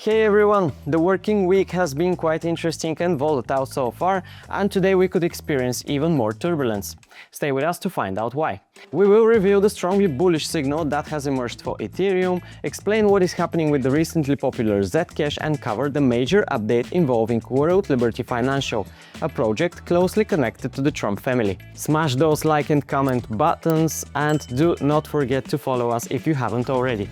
Hey everyone! The working week has been quite interesting and volatile so far, and today we could experience even more turbulence. Stay with us to find out why. We will reveal the strongly bullish signal that has emerged for Ethereum, explain what is happening with the recently popular ZCASH, and cover the major update involving World Liberty Financial, a project closely connected to the Trump family. Smash those like and comment buttons, and do not forget to follow us if you haven't already.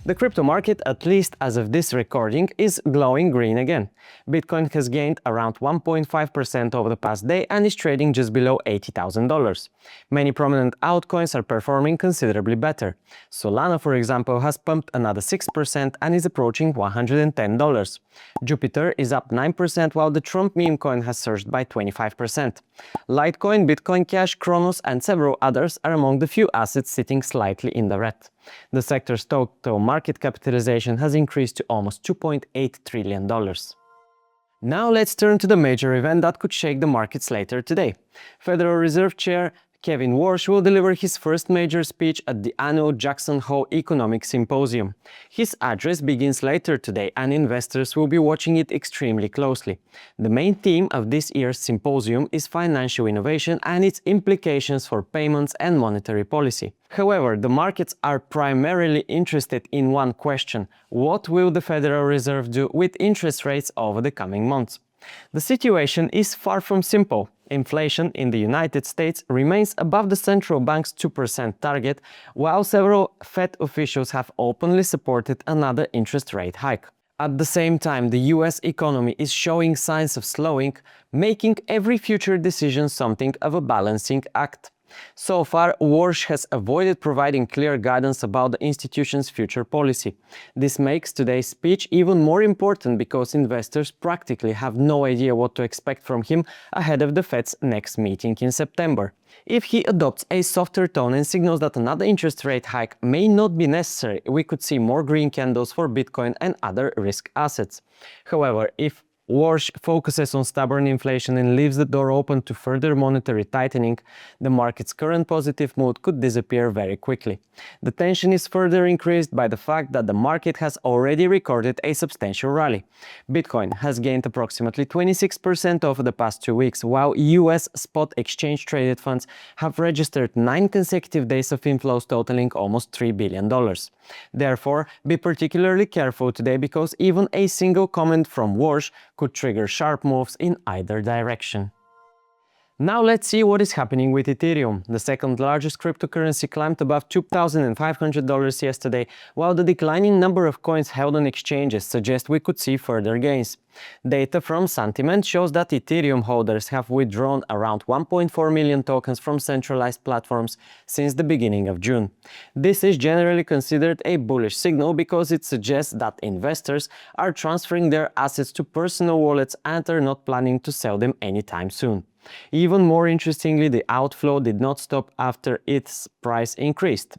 The crypto market, at least as of this recording, is glowing green again. Bitcoin has gained around 1.5% over the past day and is trading just below $80,000. Many prominent altcoins are performing considerably better. Solana, for example, has pumped another 6% and is approaching $110. Jupiter is up 9%, while the Trump meme coin has surged by 25%. Litecoin, Bitcoin Cash, Kronos, and several others are among the few assets sitting slightly in the red. The sector's total market capitalization has increased to almost $2.8 trillion. Now let's turn to the major event that could shake the markets later today. Federal Reserve Chair Kevin Warsh will deliver his first major speech at the annual Jackson Hole Economic Symposium. His address begins later today and investors will be watching it extremely closely. The main theme of this year's symposium is financial innovation and its implications for payments and monetary policy. However, the markets are primarily interested in one question: what will the Federal Reserve do with interest rates over the coming months? The situation is far from simple. Inflation in the United States remains above the central bank's 2% target, while several Fed officials have openly supported another interest rate hike. At the same time, the US economy is showing signs of slowing, making every future decision something of a balancing act. So far, Warsh has avoided providing clear guidance about the institution's future policy. This makes today's speech even more important because investors practically have no idea what to expect from him ahead of the Fed's next meeting in September. If he adopts a softer tone and signals that another interest rate hike may not be necessary, we could see more green candles for Bitcoin and other risk assets. However, if Warsh focuses on stubborn inflation and leaves the door open to further monetary tightening, the market's current positive mood could disappear very quickly. The tension is further increased by the fact that the market has already recorded a substantial rally. Bitcoin has gained approximately 26% over the past 2 weeks, while US spot exchange-traded funds have registered 9 consecutive days of inflows totaling almost $3 billion. Therefore, be particularly careful today because even a single comment from Warsh could trigger sharp moves in either direction. Now let's see what is happening with Ethereum. The second largest cryptocurrency climbed above $2,500 yesterday, while the declining number of coins held on exchanges suggests we could see further gains. Data from Sentiment shows that Ethereum holders have withdrawn around 1.4 million tokens from centralized platforms since the beginning of June. This is generally considered a bullish signal because it suggests that investors are transferring their assets to personal wallets and are not planning to sell them anytime soon. Even more interestingly, the outflow did not stop after its price increased.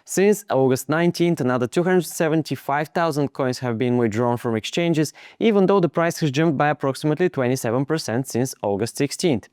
Since August 19th, another 275,000 coins have been withdrawn from exchanges, even though the price has jumped by approximately 27% since August 16th.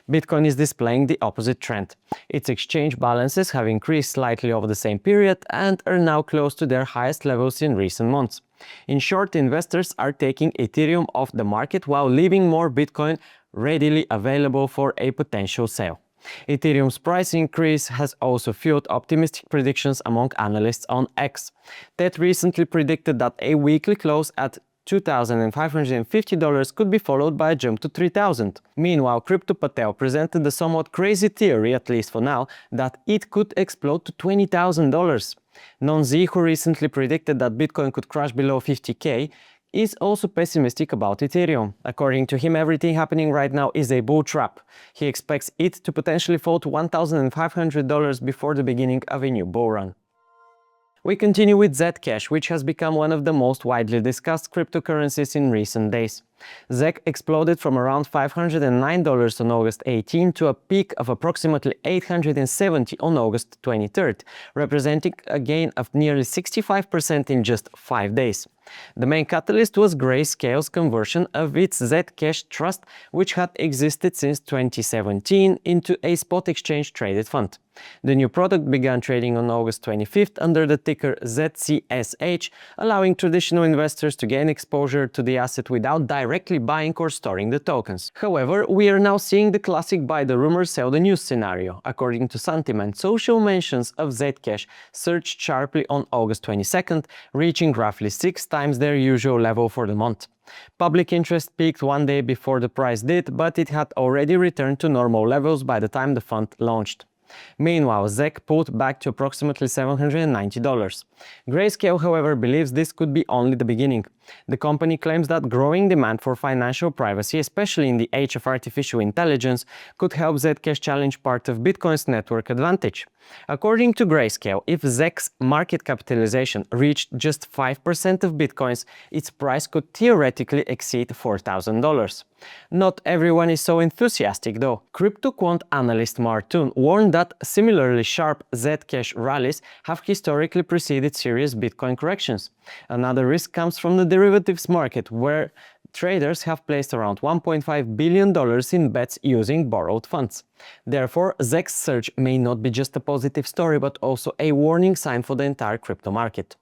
Bitcoin is displaying the opposite trend. Its exchange balances have increased slightly over the same period and are now close to their highest levels in recent months. In short, investors are taking Ethereum off the market while leaving more Bitcoin readily available for a potential sale. Ethereum's price increase has also fueled optimistic predictions among analysts on X. Ted recently predicted that a weekly close at $2,550 could be followed by a jump to $3,000. Meanwhile, Crypto Patel presented the somewhat crazy theory, at least for now, that it could explode to $20,000. Non-Z, who recently predicted that Bitcoin could crash below 50K, is also pessimistic about Ethereum. According to him, everything happening right now is a bull trap. He expects it to potentially fall to $1,500 before the beginning of a new bull run. We continue with ZCASH, which has become one of the most widely discussed cryptocurrencies in recent days. ZEC exploded from around $509 on August 18 to a peak of approximately $870 on August 23, representing a gain of nearly 65% in just 5 days. The main catalyst was Grayscale's conversion of its ZCASH trust, which had existed since 2017, into a spot exchange traded fund. The new product began trading on August 25th under the ticker ZCASH, allowing traditional investors to gain exposure to the asset without directly buying or storing the tokens. However, we are now seeing the classic buy the rumor, sell the news scenario. According to Sentiment, social mentions of Zcash surged sharply on August 22nd, reaching roughly 6 times their usual level for the month. Public interest peaked one day before the price did, but it had already returned to normal levels by the time the fund launched. Meanwhile, ZEC pulled back to approximately $790. Grayscale, however, believes this could be only the beginning. The company claims that growing demand for financial privacy, especially in the age of artificial intelligence, could help Zcash challenge part of Bitcoin's network advantage. According to Grayscale, if ZEC's market capitalization reached just 5% of Bitcoins, its price could theoretically exceed $4,000. Not everyone is so enthusiastic though. CryptoQuant analyst Martoon warned that similarly sharp Zcash rallies have historically preceded serious Bitcoin corrections. Another risk comes from the derivatives market, where traders have placed around $1.5 billion in bets using borrowed funds. Therefore, ZEC's surge may not be just a positive story, but also a warning sign for the entire crypto market.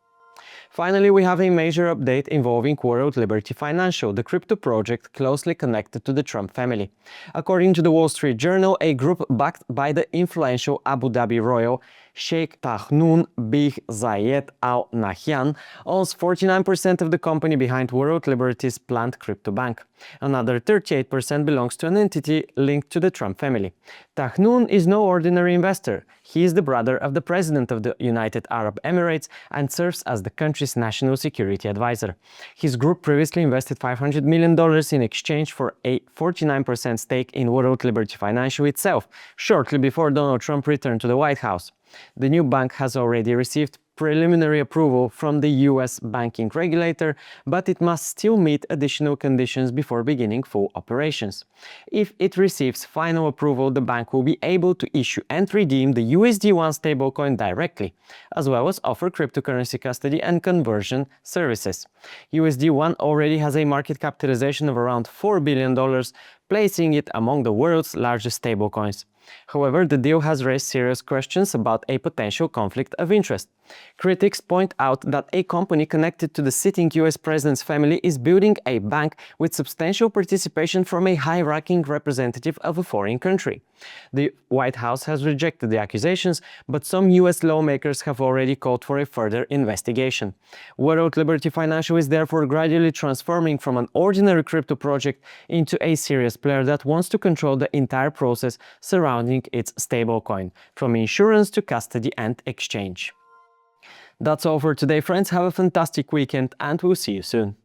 Finally, we have a major update involving World Liberty Financial, the crypto project closely connected to the Trump family. According to the Wall Street Journal, a group backed by the influential Abu Dhabi royal Sheikh Tahnoon bin Zayed Al Nahyan owns 49% of the company behind World Liberty's planned crypto bank. Another 38% belongs to an entity linked to the Trump family. Tahnoon is no ordinary investor. He is the brother of the president of the United Arab Emirates and serves as the country's national security advisor. His group previously invested $500 million in exchange for a 49% stake in World Liberty Financial itself, shortly before Donald Trump returned to the White House. The new bank has already received preliminary approval from the US banking regulator, but it must still meet additional conditions before beginning full operations. If it receives final approval, the bank will be able to issue and redeem the USD1 stablecoin directly, as well as offer cryptocurrency custody and conversion services. USD1 already has a market capitalization of around $4 billion, placing it among the world's largest stablecoins. However, the deal has raised serious questions about a potential conflict of interest. Critics point out that a company connected to the sitting US president's family is building a bank with substantial participation from a high-ranking representative of a foreign country. The White House has rejected the accusations, but some US lawmakers have already called for a further investigation. World Liberty Financial is therefore gradually transforming from an ordinary crypto project into a serious player that wants to control the entire process surrounding its stablecoin, from insurance to custody and exchange. That's all for today, friends. Have a fantastic weekend and we'll see you soon.